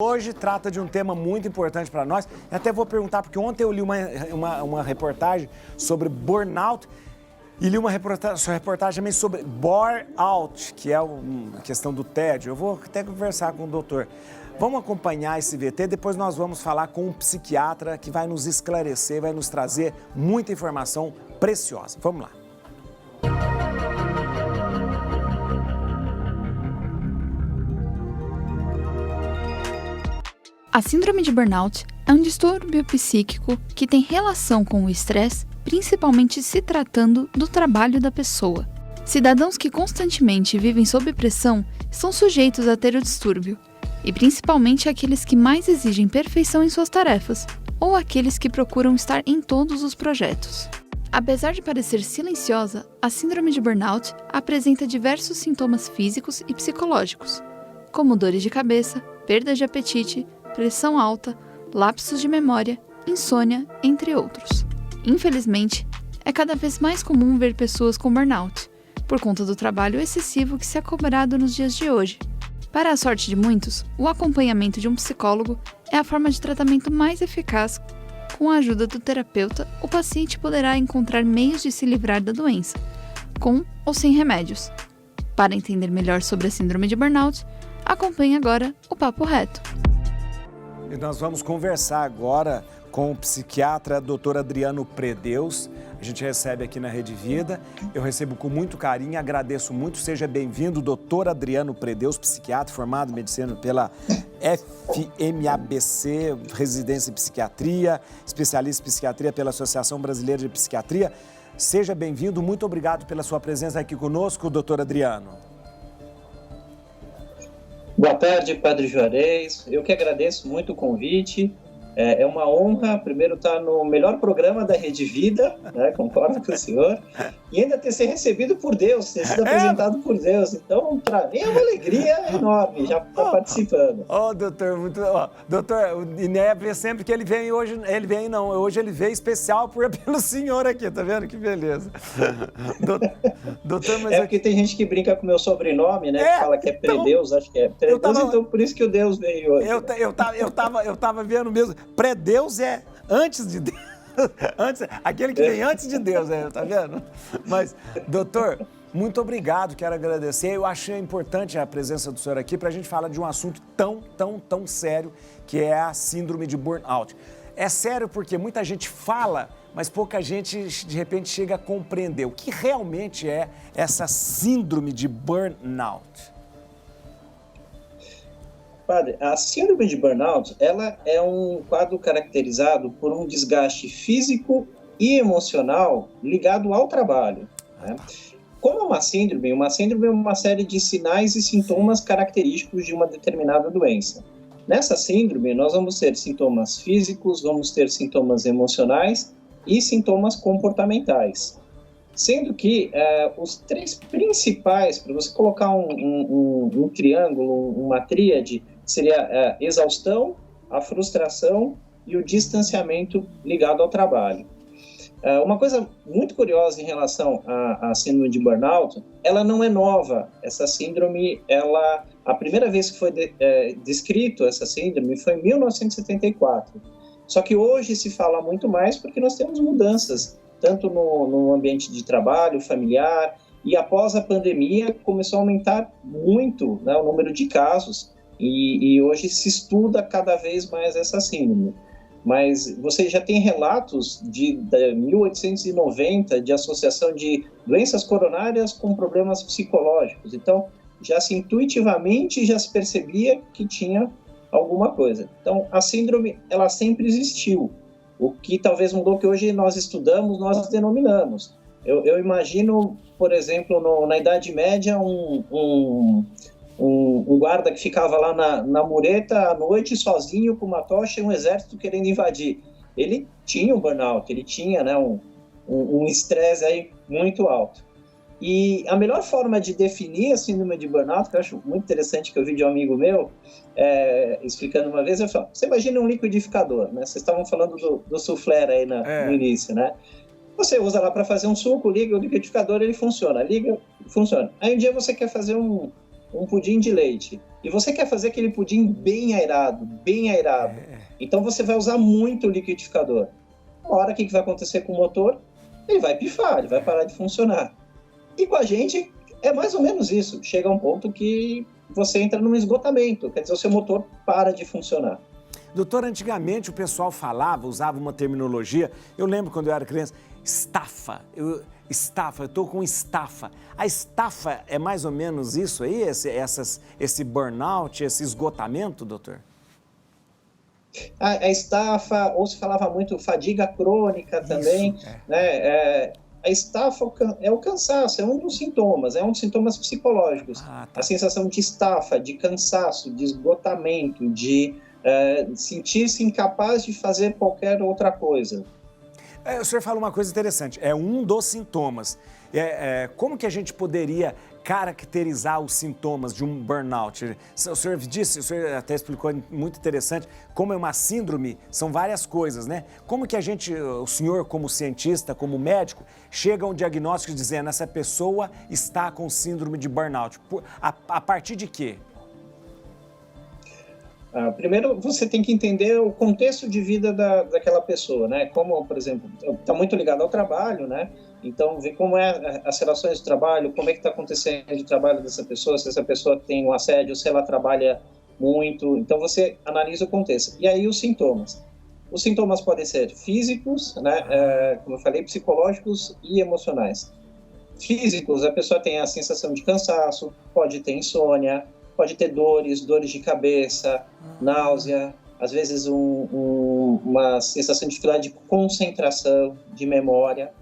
Hoje trata de um tema muito importante para nós. Eu até vou perguntar, porque ontem eu li uma reportagem sobre burnout e li uma reportagem também sobre bore-out, que é a questão do tédio. Eu vou até conversar com o doutor. Vamos acompanhar esse VT, depois nós vamos falar com um psiquiatra que vai nos esclarecer, vai nos trazer muita informação preciosa. Vamos lá. A síndrome de burnout é um distúrbio psíquico que tem relação com o estresse, principalmente se tratando do trabalho da pessoa. Cidadãos que constantemente vivem sob pressão são sujeitos a ter o distúrbio, e principalmente aqueles que mais exigem perfeição em suas tarefas, ou aqueles que procuram estar em todos os projetos. Apesar de parecer silenciosa, a síndrome de burnout apresenta diversos sintomas físicos e psicológicos, como dores de cabeça, perda de apetite, pressão alta, lapsos de memória, insônia, entre outros. Infelizmente, é cada vez mais comum ver pessoas com burnout, por conta do trabalho excessivo que se é cobrado nos dias de hoje. Para a sorte de muitos, o acompanhamento de um psicólogo é a forma de tratamento mais eficaz. Com a ajuda do terapeuta, o paciente poderá encontrar meios de se livrar da doença, com ou sem remédios. Para entender melhor sobre a síndrome de burnout, acompanhe agora o Papo Reto. E nós vamos conversar agora com o psiquiatra Dr. Adriano Predeus. A gente recebe aqui na Rede Vida. Eu recebo com muito carinho e agradeço muito. Seja bem-vindo, Dr. Adriano Predeus, psiquiatra formado em medicina pela FMABC, residência em psiquiatria, especialista em psiquiatria pela Associação Brasileira de Psiquiatria. Seja bem-vindo, muito obrigado pela sua presença aqui conosco, Dr. Adriano. Boa tarde, Padre Juarez. Eu que agradeço muito o convite. É uma honra, primeiro, estar no melhor programa da Rede Vida, né? Concordo com o senhor, e ainda ter sido recebido por Deus, ter sido apresentado por Deus. Então, para mim é uma alegria enorme já estar participando. Doutor, doutor, o Iné vê sempre que ele vem hoje, hoje ele veio especial pelo senhor aqui, tá vendo? Que beleza. Doutor, mas é porque tem gente que brinca com o meu sobrenome, né? Que fala que é Predeus, acho que é Predeus, então por isso que o Deus veio hoje. Eu tava vendo mesmo. Pré-Deus é antes de Deus, aquele que vem antes de Deus, tá vendo? Mas, doutor, muito obrigado, quero agradecer. Eu achei importante a presença do senhor aqui para a gente falar de um assunto tão sério, que é a síndrome de burnout. É sério porque muita gente fala, mas pouca gente, de repente, chega a compreender o que realmente é essa síndrome de burnout. Padre, a síndrome de burnout, ela é um quadro caracterizado por um desgaste físico e emocional ligado ao trabalho, né? Como uma síndrome é uma série de sinais e sintomas característicos de uma determinada doença. Nessa síndrome, nós vamos ter sintomas físicos, vamos ter sintomas emocionais e sintomas comportamentais. Sendo que os três principais, para você colocar um triângulo, uma tríade, seria a exaustão, a frustração e o distanciamento ligado ao trabalho. Uma coisa muito curiosa em relação à síndrome de burnout, ela não é nova. Essa síndrome, a primeira vez que foi descrito essa síndrome foi em 1974. Só que hoje se fala muito mais porque nós temos mudanças, tanto no ambiente de trabalho, familiar, e após a pandemia começou a aumentar muito, né, o número de casos, e hoje se estuda cada vez mais essa síndrome. Mas você já tem relatos de 1890 de associação de doenças coronárias com problemas psicológicos. Então, intuitivamente já se percebia que tinha alguma coisa. Então, a síndrome, ela sempre existiu. O que talvez mudou que hoje nós estudamos, nós denominamos. Eu imagino, por exemplo, na Idade Média, um guarda que ficava lá na mureta à noite, sozinho, com uma tocha e um exército querendo invadir. Ele tinha um burnout, ele tinha, né, um estresse aí muito alto. E a melhor forma de definir a síndrome de burnout, que eu acho muito interessante, que eu vi de um amigo meu, explicando uma vez, eu falo, você imagina um liquidificador, né? Vocês estavam falando do soufflé aí no início, né? Você usa lá para fazer um suco, liga o liquidificador, ele funciona, liga, funciona. Aí um dia você quer fazer um pudim de leite. e você quer fazer aquele pudim bem aerado, bem aerado. Então você vai usar muito o liquidificador. Na hora, o que vai acontecer com o motor? Ele vai pifar, ele vai parar de funcionar. E com a gente é mais ou menos isso. Chega um ponto que você entra num esgotamento, quer dizer, o seu motor para de funcionar. Doutor, antigamente o pessoal falava, usava uma terminologia, eu lembro quando eu era criança, estafa, eu estou com estafa. A estafa é mais ou menos isso aí, esse burnout, esse esgotamento, doutor? A estafa, ou se falava muito fadiga crônica também, isso, né? A estafa é o cansaço, é um dos sintomas psicológicos. Tá. A sensação de estafa, de cansaço, de esgotamento, de sentir-se incapaz de fazer qualquer outra coisa. O senhor fala uma coisa interessante, é um dos sintomas. Como que a gente poderia caracterizar os sintomas de um burnout? O senhor disse, o senhor até explicou muito interessante, como é uma síndrome, são várias coisas, né? Como que o senhor como cientista, como médico, chega a um diagnóstico dizendo essa pessoa está com síndrome de burnout? A partir de quê? Primeiro, você tem que entender o contexto de vida daquela pessoa, né? Como, por exemplo, está muito ligado ao trabalho, né? Então, ver como as relações de trabalho, como é que está acontecendo o trabalho dessa pessoa, se essa pessoa tem um assédio, se ela trabalha muito. Então, você analisa o contexto. E aí, os sintomas. Os sintomas podem ser físicos, né? Como eu falei, psicológicos e emocionais. Físicos, a pessoa tem a sensação de cansaço, pode ter insônia, pode ter dores de cabeça, náusea, às vezes uma sensação de dificuldade de concentração, de memória.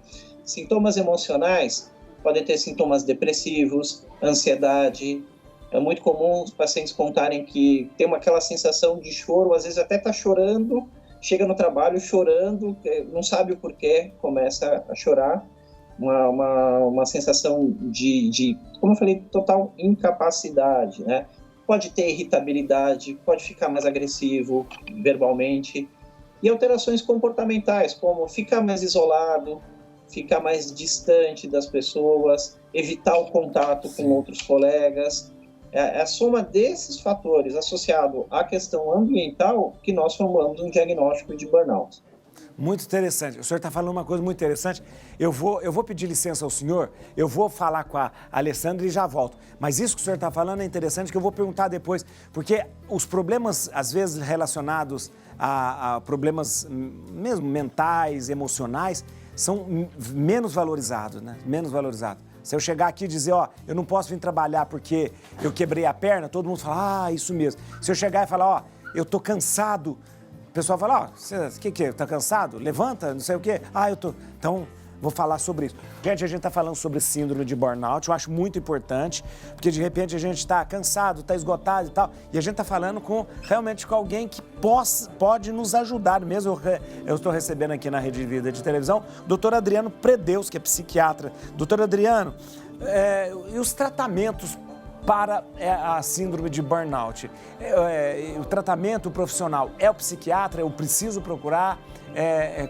Sintomas emocionais podem ter sintomas depressivos, ansiedade. É muito comum os pacientes contarem que tem aquela sensação de choro, às vezes até está chorando, chega no trabalho chorando, não sabe o porquê, começa a chorar. Uma sensação de, como eu falei, total incapacidade, né? Pode ter irritabilidade, pode ficar mais agressivo verbalmente. E alterações comportamentais, como ficar mais isolado, ficar mais distante das pessoas, evitar o contato com outros colegas. É a soma desses fatores associado à questão ambiental que nós formamos um diagnóstico de burnout. Muito interessante. O senhor está falando uma coisa muito interessante. Eu vou pedir licença ao senhor, eu vou falar com a Alessandra e já volto. Mas isso que o senhor está falando é interessante, que eu vou perguntar depois, porque os problemas, às vezes, relacionados a problemas mesmo mentais, emocionais, são menos valorizados, né? Menos valorizados. Se eu chegar aqui e dizer, eu não posso vir trabalhar porque eu quebrei a perna, todo mundo fala, isso mesmo. Se eu chegar e falar, eu tô cansado, o pessoal fala, o que tá cansado? Levanta, não sei o quê. Eu tô. Então, vou falar sobre isso. Gente, a gente tá falando sobre síndrome de burnout, eu acho muito importante, porque de repente a gente está cansado, está esgotado e tal, e a gente tá falando realmente com alguém que pode nos ajudar mesmo. Eu estou recebendo aqui na Rede Vida de Televisão o doutor Adriano Predeus, que é psiquiatra. Doutor Adriano, e os tratamentos para a síndrome de burnout? O tratamento profissional é o psiquiatra? Eu preciso procurar?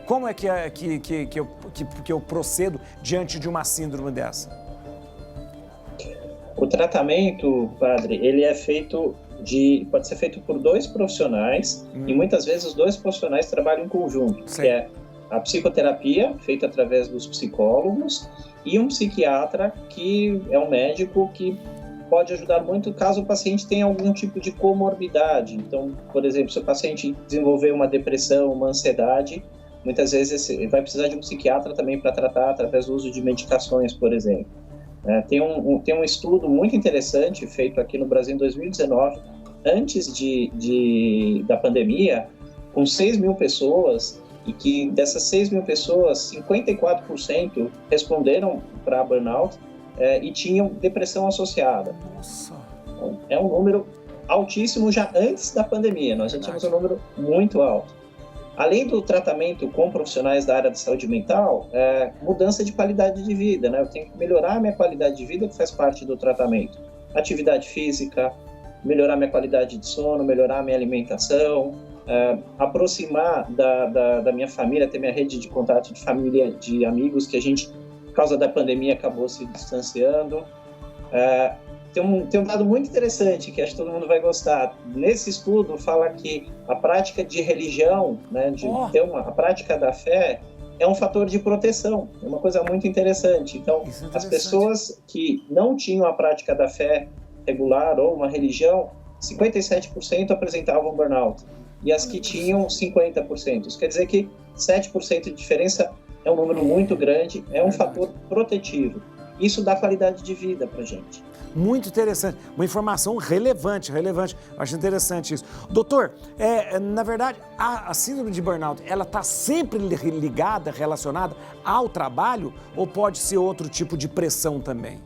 Como é que eu procedo diante de uma síndrome dessa? O tratamento, padre, ele pode ser feito por dois profissionais e muitas vezes os dois profissionais trabalham em conjunto, Sim. que é a psicoterapia, feita através dos psicólogos, e um psiquiatra, que é um médico que pode ajudar muito caso o paciente tenha algum tipo de comorbidade. Então, por exemplo, se o paciente desenvolver uma depressão, uma ansiedade, muitas vezes ele vai precisar de um psiquiatra também para tratar através do uso de medicações, por exemplo. Tem um estudo muito interessante feito aqui no Brasil em 2019, antes da pandemia, com 6 mil pessoas, e que dessas 6 mil pessoas, 54% responderam para burnout, e tinham depressão associada. Nossa. Então, é um número altíssimo já antes da pandemia, nós já tínhamos um número muito alto. Além do tratamento com profissionais da área de saúde mental, mudança de qualidade de vida, né? Eu tenho que melhorar a minha qualidade de vida, que faz parte do tratamento. Atividade física, melhorar minha qualidade de sono, melhorar a minha alimentação, aproximar da minha família, ter minha rede de contato de família, de amigos, que a gente, por causa da pandemia, acabou se distanciando. tem um dado muito interessante que acho que todo mundo vai gostar. Nesse estudo fala que a prática de religião, né, a prática da fé é um fator de proteção. É uma coisa muito interessante. Então, as pessoas que não tinham a prática da fé regular ou uma religião, 57% apresentavam burnout. E as que tinham, 50%. Isso quer dizer que 7% de diferença é um número muito grande, é um fator protetivo. Isso dá qualidade de vida para a gente. Muito interessante, uma informação relevante, acho interessante isso. Doutor, na verdade, a síndrome de burnout, ela está sempre ligada, relacionada ao trabalho ou pode ser outro tipo de pressão também?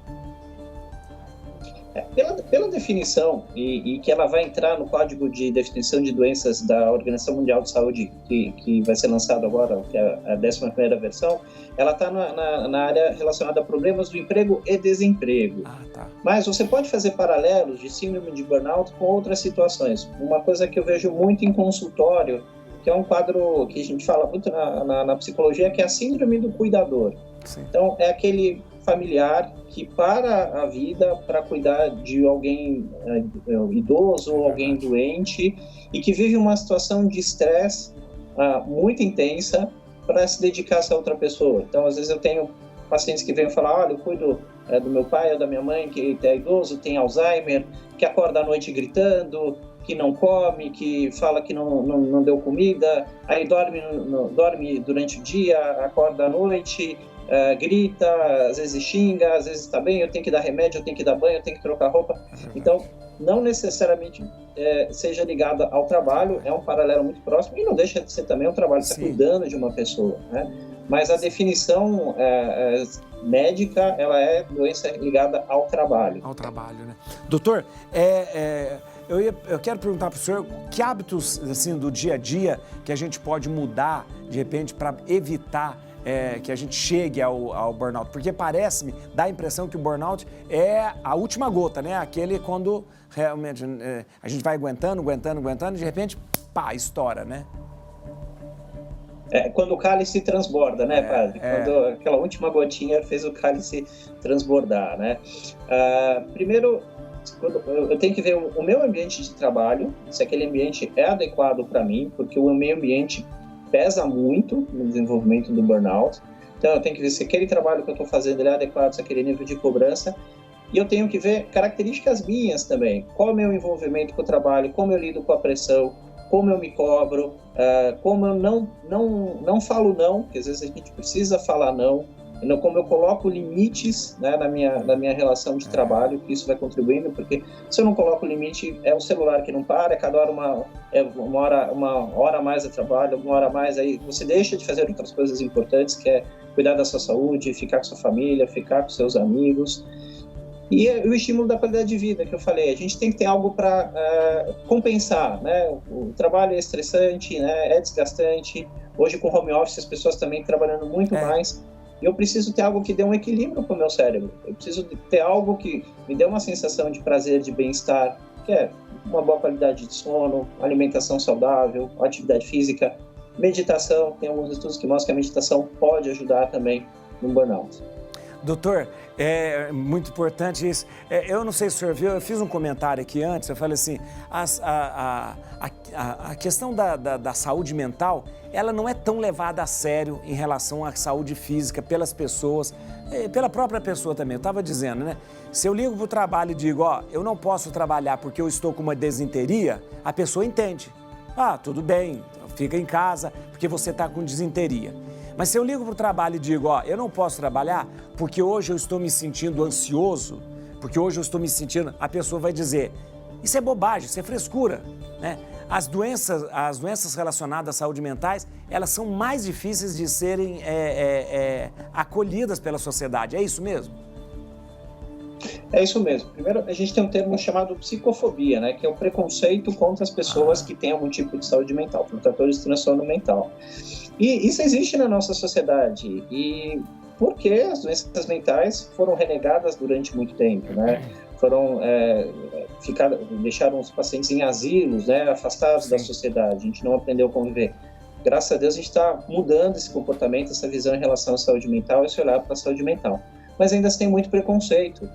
Pela definição, e que ela vai entrar no Código de Definição de Doenças da Organização Mundial de Saúde, que vai ser lançado agora, que é a 11ª versão, ela está na área relacionada a problemas do emprego e desemprego. Tá. Mas você pode fazer paralelos de síndrome de burnout com outras situações. Uma coisa que eu vejo muito em consultório, que é um quadro que a gente fala muito na psicologia, que é a síndrome do cuidador. Sim. Então, é aquele familiar que para a vida para cuidar de alguém idoso ou alguém doente e que vive uma situação de estresse muito intensa para se dedicar a essa outra pessoa. Então, às vezes eu tenho pacientes que vêm falar, olha, eu cuido do meu pai ou da minha mãe que é idoso, tem Alzheimer, que acorda à noite gritando, que não come, que fala que não deu comida, aí dorme durante o dia, acorda à noite, grita, às vezes xinga, às vezes está bem, eu tenho que dar remédio, eu tenho que dar banho, eu tenho que trocar roupa. Então, não necessariamente seja ligada ao trabalho, é um paralelo muito próximo e não deixa de ser também um trabalho, está cuidando de uma pessoa, né? Mas a definição médica, ela é doença ligada ao trabalho. Ao trabalho, né? Doutor, eu quero perguntar para o senhor que hábitos assim, do dia a dia que a gente pode mudar, de repente, para evitar que a gente chegue ao burnout, porque parece-me, dá a impressão que o burnout é a última gota, né? Aquele quando realmente a gente vai aguentando, e de repente, pá, estoura, né? Quando o cálice transborda, né, padre? Quando aquela última gotinha fez o cálice transbordar, né? Primeiro, eu tenho que ver o meu ambiente de trabalho, se aquele ambiente é adequado para mim, porque o meio ambiente pesa muito no desenvolvimento do burnout. Então, eu tenho que ver se aquele trabalho que eu estou fazendo é adequado, se aquele nível de cobrança. E eu tenho que ver características minhas também. Qual é o meu envolvimento com o trabalho, como eu lido com a pressão, como eu me cobro, como eu não falo não, porque às vezes a gente precisa falar não, como eu coloco limites, né, na minha relação de trabalho, que isso vai contribuindo, porque se eu não coloco limite, é o celular que não para, cada hora uma hora a mais de trabalho, uma hora a mais, aí você deixa de fazer outras coisas importantes, que é cuidar da sua saúde, ficar com sua família, ficar com seus amigos. E o estímulo da qualidade de vida, que eu falei, a gente tem que ter algo para compensar, né? O trabalho é estressante, né? É desgastante. Hoje, com home office, as pessoas também trabalhando muito mais. E eu preciso ter algo que dê um equilíbrio para o meu cérebro. Eu preciso ter algo que me dê uma sensação de prazer, de bem-estar, que é uma boa qualidade de sono, alimentação saudável, atividade física, meditação. Tem alguns estudos que mostram que a meditação pode ajudar também no burnout. Doutor, é muito importante isso. Eu não sei se o senhor viu, eu fiz um comentário aqui antes, eu falei assim, a questão da saúde mental, ela não é tão levada a sério em relação à saúde física pelas pessoas, pela própria pessoa também. Eu estava dizendo, né? Se eu ligo para o trabalho e digo, eu não posso trabalhar porque eu estou com uma desinteria, a pessoa entende. Tudo bem, fica em casa porque você está com desinteria. Mas se eu ligo para o trabalho e digo, eu não posso trabalhar porque hoje eu estou me sentindo ansioso, porque hoje eu estou me sentindo... A pessoa vai dizer, isso é bobagem, isso é frescura, né? As doenças relacionadas à saúde mentais, elas são mais difíceis de serem acolhidas pela sociedade, é isso mesmo? É isso mesmo. Primeiro, a gente tem um termo chamado psicofobia, né? Que é o preconceito contra as pessoas que têm algum tipo de saúde mental, portadores de transtorno mental. E isso existe na nossa sociedade. E porque as doenças mentais foram renegadas durante muito tempo, né? Deixaram os pacientes em asilos, né? Afastados da sociedade. A gente não aprendeu a conviver. Graças a Deus, a gente está mudando esse comportamento, essa visão em relação à saúde mental, esse olhar para a saúde mental. Mas ainda tem muito preconceito.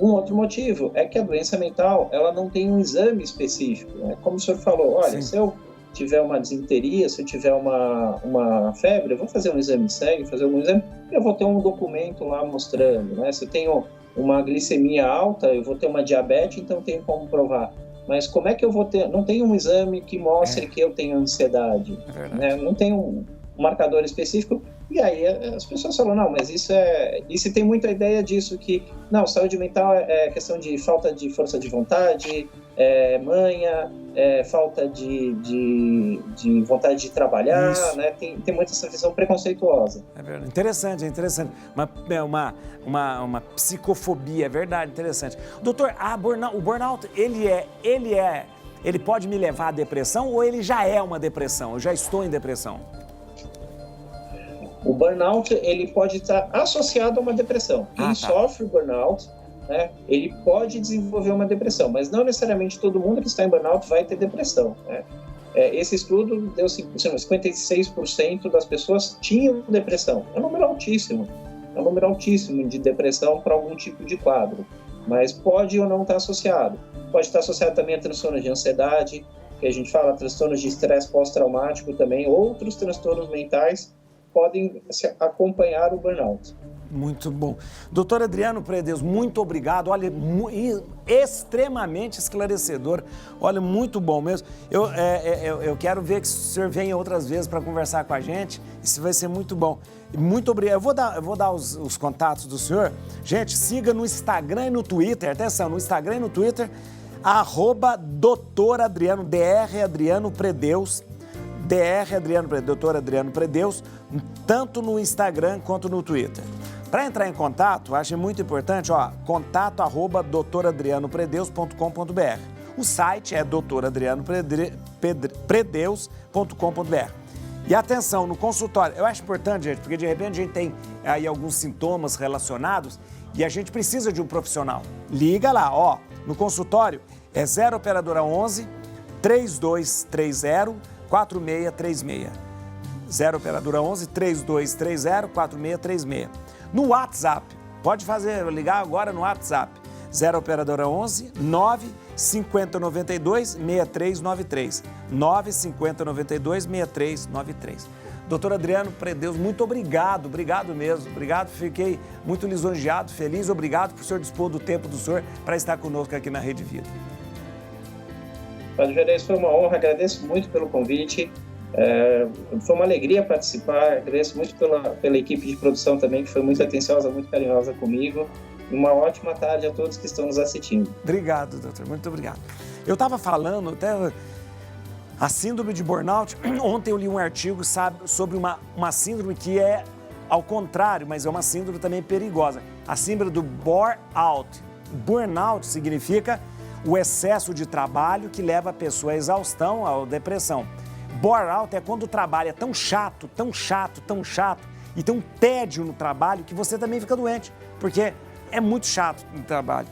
Um outro motivo é que a doença mental, ela não tem um exame específico, né? Como o senhor falou, olha, Sim. se eu tiver uma disenteria, se eu tiver uma febre, eu vou fazer um exame de sangue, fazer algum exame, e eu vou ter um documento lá mostrando, né? Se eu tenho uma glicemia alta, eu vou ter uma diabetes, então eu tenho como provar. Mas como é que eu vou ter... Não tem um exame que mostre que eu tenho ansiedade, né? Não tem um marcador específico. E aí as pessoas falam, não, mas isso é... E se tem muita ideia disso, que, não, saúde mental é questão de falta de força de vontade, manha, falta de vontade de trabalhar, né? Tem muita essa visão preconceituosa. É verdade. Interessante. Uma psicofobia, é verdade, interessante. Doutor, o burnout, ele pode me levar à depressão ou ele já é uma depressão? Eu já estou em depressão? O burnout, ele pode estar associado a uma depressão. Quem sofre burnout, né, ele pode desenvolver uma depressão, mas não necessariamente todo mundo que está em burnout vai ter depressão, né? Esse estudo deu 56% das pessoas tinham depressão. É um número altíssimo. É um número altíssimo de depressão para algum tipo de quadro. Mas pode ou não estar associado. Pode estar associado também a transtornos de ansiedade, que a gente fala, transtornos de estresse pós-traumático também, outros transtornos mentais podem acompanhar o burnout. Muito bom. Doutor Adriano Predeus, muito obrigado. Olha, extremamente esclarecedor. Olha, muito bom mesmo. Eu quero ver que o senhor venha outras vezes para conversar com a gente. Isso vai ser muito bom. Muito obrigado. Eu vou dar os contatos do senhor. Gente, siga no Instagram e no Twitter. Atenção, no Instagram e no Twitter, @Dr. Adriano, Dr. Adriano Predeus. Dr. Adriano Predeus, tanto no Instagram quanto no Twitter. Para entrar em contato, acho muito importante, contato@doutoradrianopredeus.com.br. O site é doutoradrianopredeus.com.br. E atenção, no consultório, eu acho importante, gente, porque de repente a gente tem aí alguns sintomas relacionados e a gente precisa de um profissional. Liga lá, no consultório é 0 operadora 11 3230 4636. 0 operadora 11 3230 4636. No WhatsApp, pode ligar agora no WhatsApp. 0 operadora 11 95092 6393. 95092 6393. Doutor Adriano Predeus, muito obrigado mesmo. Obrigado, fiquei muito lisonjeado, feliz. Obrigado por o senhor dispor do tempo do senhor para estar conosco aqui na Rede Vida. Padre Juarez, foi uma honra, agradeço muito pelo convite, foi uma alegria participar, agradeço muito pela equipe de produção também, que foi muito atenciosa, muito carinhosa comigo, e uma ótima tarde a todos que estão nos assistindo. Obrigado, doutor, muito obrigado. Eu estava falando até a síndrome de burnout, ontem eu li um artigo, sobre uma síndrome que é ao contrário, mas é uma síndrome também perigosa, a síndrome do burnout. Burnout significa o excesso de trabalho que leva a pessoa à exaustão, à depressão. Burnout é quando o trabalho é tão chato, e tem um tédio no trabalho que você também fica doente, porque é muito chato no trabalho.